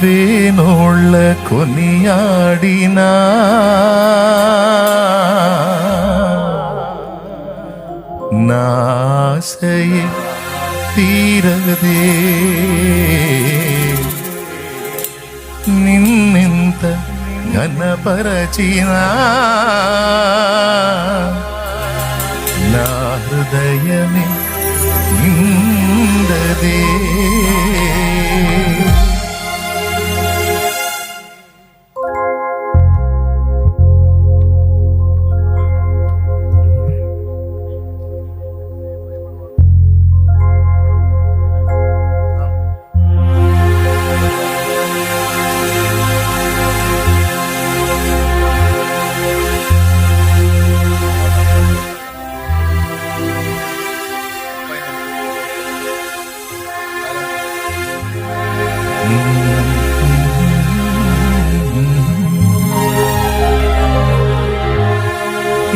వేనోళ్ళ కొనియాడినా నాశయే తీరదే నిన్నెంత ఘనపరచినా నా హృదయమే నిందదే.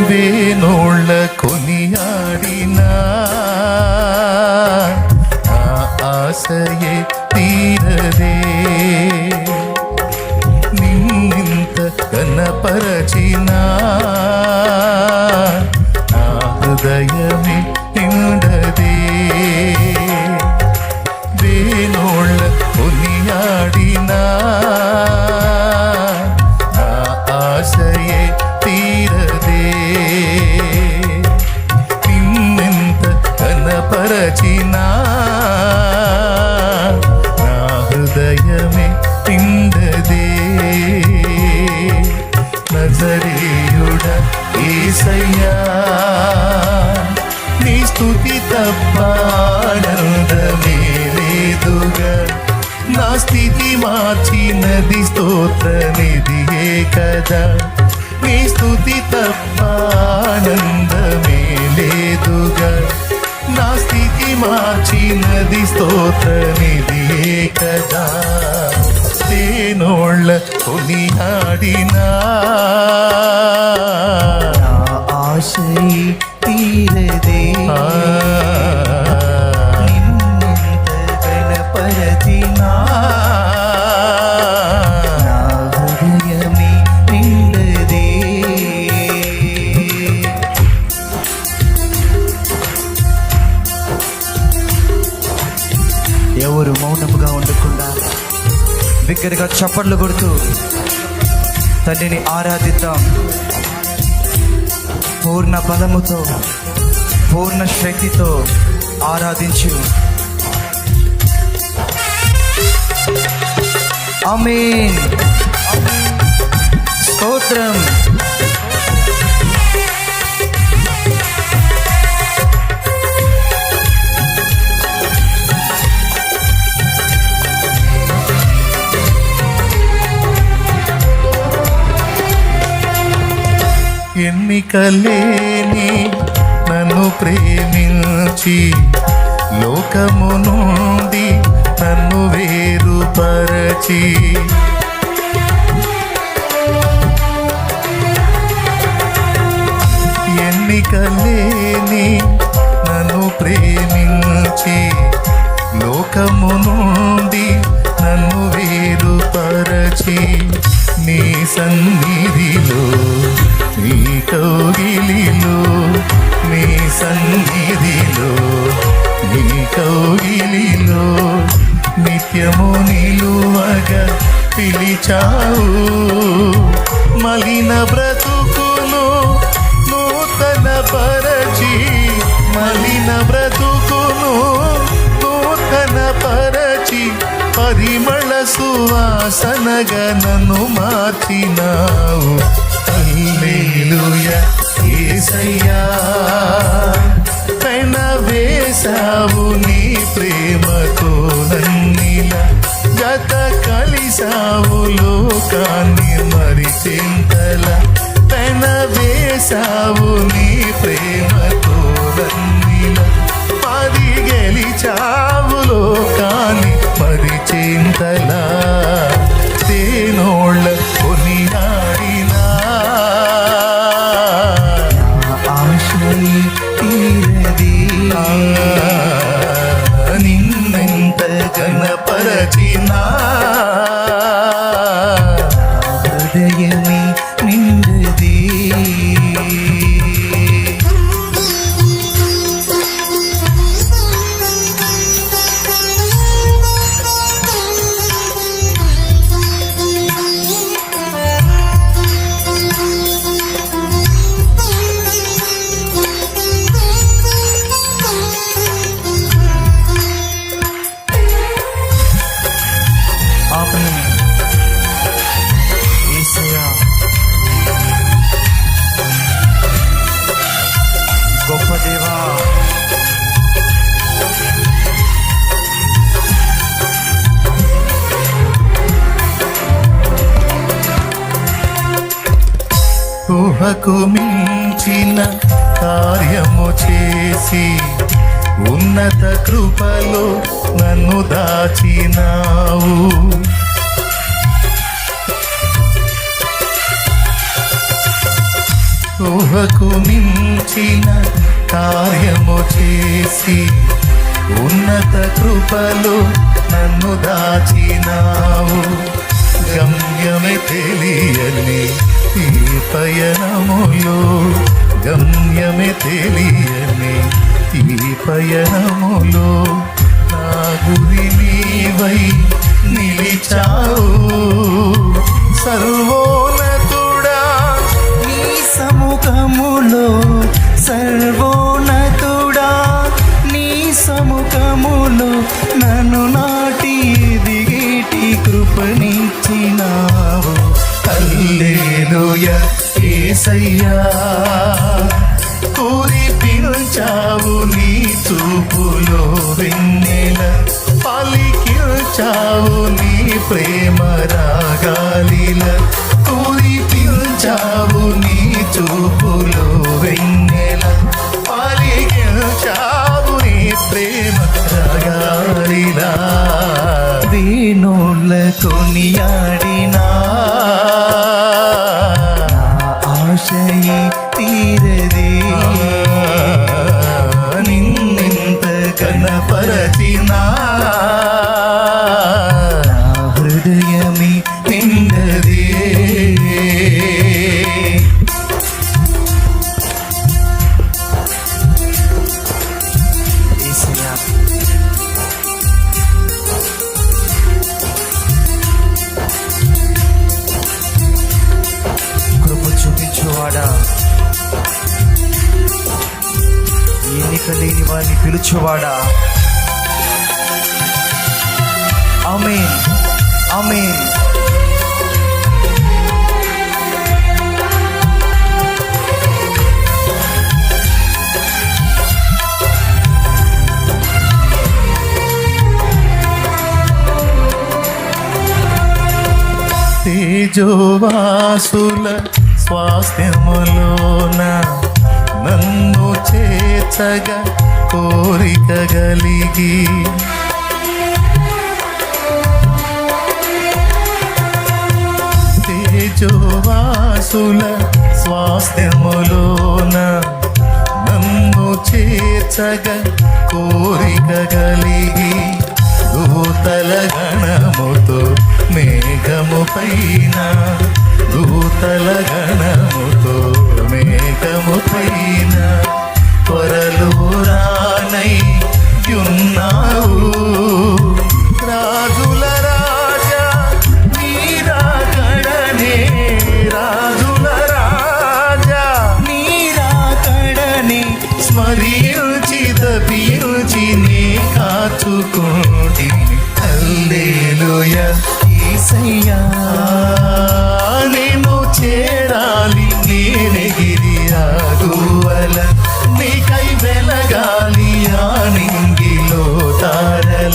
వేనోళ్ళ కొనియాడినా నా ఆశయే తీరదే నిన్నింత ఘనపరచినా నా హృదయమే నిండదే. వేనోళ్ళ కొనియాడినా నా ఆశయే తీరదే నిన్నెంత ఘనపరచినా నా హృదయమే నిండదే. నజరేయుడ యేసయ్యా నీ స్తుతి తప్ప ఆనందమే లేదుగా. నా స్థితి మార్చినది స్తోత్రనిధియే కదా. నీ స్తుతి తప్ప ఆనందమే లేదుగా. నా స్థితి మార్చినది స్తోత్రనిధియే కదా. వేనోళ్ళ కొనియాడినా నా ఆశయే తీరదే నిన్నెంత ఘనపరచినా నా హృదయమే నిండదే. ఎవరు మౌనముగా ఉండకుండా బిగ్గరగా చప్పట్లు కొడుతూ తండ్రిని ఆరాధిద్దాం. పూర్ణ బలముతో పూర్ణ శక్తితో ఆరాధించు. ఆమేన్. స్తోత్రం. ఎన్నికలేని నన్ను ప్రేమించి లోకము నుండి నన్ను వేరుపరచి ఎన్నికలేని నన్ను ప్రేమించి లోకము నుండి నన్ను వేరుపరచి నీ సన్నిధిలో నీ కౌగిలిలో నీ సన్నిధిలో నీ కౌగిలిలో నిత్యము నిలువగా పిలిచావు. మలిన బ్రతుకును నూతన పరచి మలిన బ్రతుకును నూతన పరచి పరిమళ సువాసనగా నన్ను మార్చినావు. హల్లెలూయా యేసయ్యా పెనవేశావు నీ ప్రేమతో నన్నిలా జత కలిసావు లోకాన్ని మరిచెంతలా. పెనవేశావు నీ ప్రేమతో నన్నిలా మరి గెలిచావు లోకాన్ని మరిచెంతలా. వేనోళ్ళ కొనియాడినా ఆశయే తీరదే నిన్నెంత ఘనపరచినా ఊహకు మించిన కార్యము చేసి ఉన్నత కృపలో నన్ను దాచినావు. ఊహకు మించిన కార్యము చేసి ఉన్నత కృపలో నన్ను దాచినావు. గమ్యమే తెలియని ఈ పయనములో, గమ్యమే తెలియని ఈ పయనములో నా గురి నీవై నిలిచావు. సర్వోన్నతుడా నీ సముఖములో, సర్వోన్నతుడా నీ సముఖములో నన్ను నాటి దిగేటి కృపనిచ్చినావు. హల్లెలూయా యేసయ్యా, కురిపించావు నీ చూపులో వెన్నెల, పలికించావు నీ ప్రేమ రాగాలిల. కురిపించావు నీ చూపులో వెన్నెల, పలికించావు నీ ప్రేమ రాగాలిల. వేణోళ్ళ కొనియాడినా ఆశయే తీరదే, నిన్నెంత కనపరచినా నా హృదయమే నిండదే. యేసయ్యా, కృప చూపించువాడా, ఎన్నిక లేని వారిని పిలుచువాడా. ఆమేన్, ఆమేన్. తేజోవాసుల స్వాస్థ్యములోన నన్ను చేర్చగా కోరిక కలిగి, తేజోవాసుల స్వాస్థ్యములోన నన్ను చేర్చగా కోరిక కలిగి, దూతల గణముతో మేఘము పైన, దూతల గణముతో మేఘము పైన త్వరలో రానై యున్నావు. రాజుల రాజా నీరాకడనే, రాజుల రాజా నీరాకడనే స్మరించి తప్పించి నీ కాచుకోటి. హల్లెలూయా యేసయ్యా, నేను చేరాలి నేనెగిరి ఆగువల, నీకై వెలగాలి ఆ నింగిలో తారల.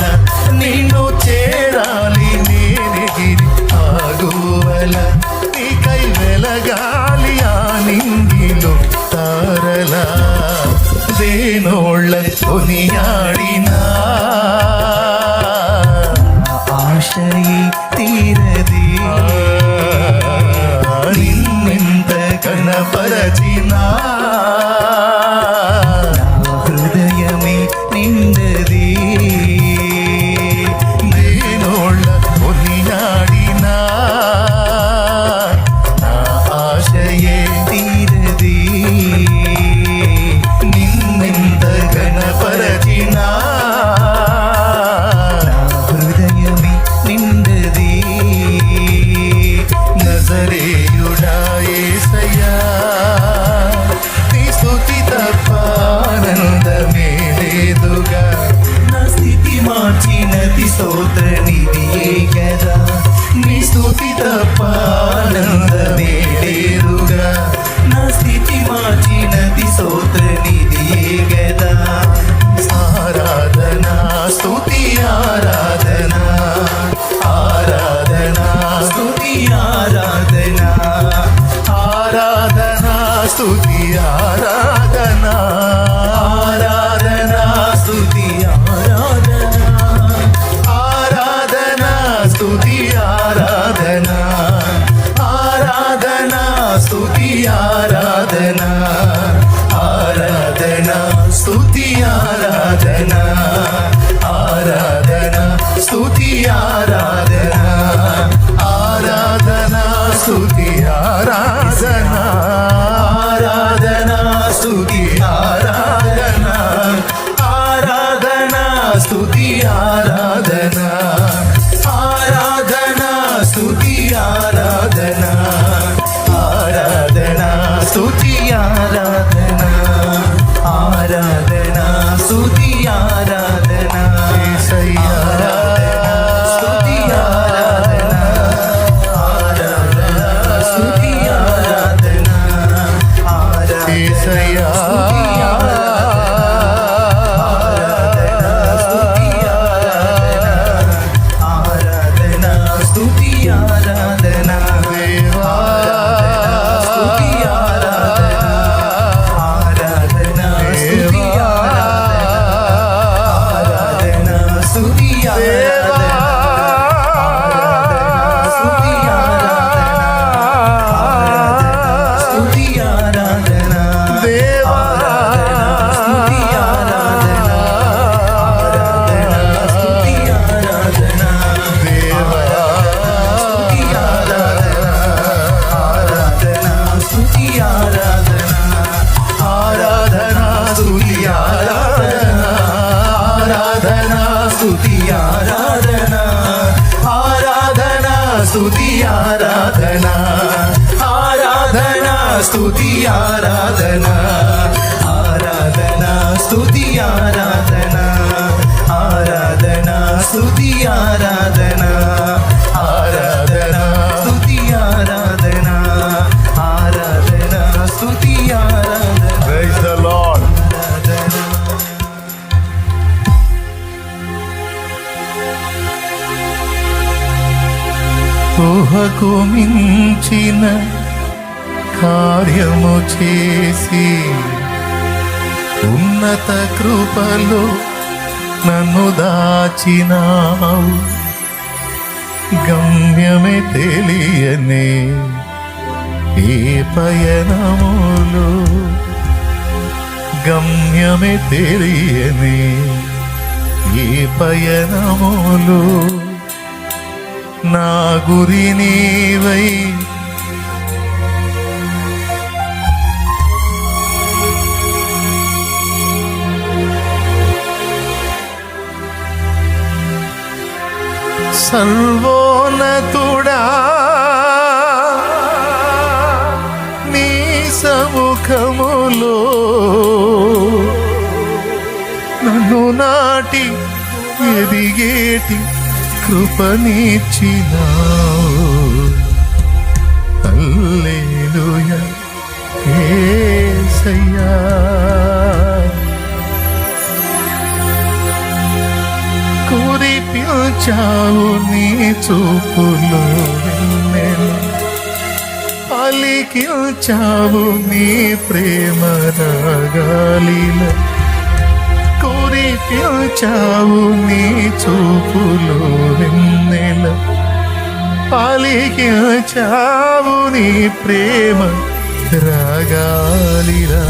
ఆరాధన ఆరాధన స్తుతి ఆరాధన ఆరాధన స్తుతి ఆరాధన ఆరాధన స్తుతి ఆరాధన ఆరాధన స్తుతి ఆరాధన ఆరాధన స్తుతి ఆరాధన ఆరాధన స్తుతి ఆరాధన ఆరాధన స్తుతి ఆరాధన యేసయ్యా స్తుతి ఆరాధన ఆరాధన స్తుతి ఆరాధన ఆరాధన యేసయ్యా స్తుతి ఆరాధన ఆరాధన స్తుతి ఆరాధన ఆరాధన స్తుతి ఆరాధన ఆరాధన స్తుతి ఆరాధన ఆరాధన స్తుతి ఆరాధన ఆరాధన స్తుతి ఆరాధన ఆరాధన స్తుతి ఆరాధన ప్రైజ్ ద లార్డ్. ఊహకు మించిన కార్యము చేసి ఉన్నత కృపలో నన్ను దాచినావు గమ్యమే తెలియనే ఏ పయనములు గమ్యమే తెలియనే ఏ పయనములు నా గురి నీవై సర్వోన్నతుడా నీ సముఖములో నన్ను నాటి ఎదిగేటి కృపనిచ్చినావు హల్లెలూయా యేసయ్యా కురిపించావు నీ చూపులో వెన్నెల పలికించావు నీ ప్రేమ రాగాలిలో కురిపించావు నీ చూపులో వెన్నెల పలికించావు నీ ప్రేమ రాగాలిరా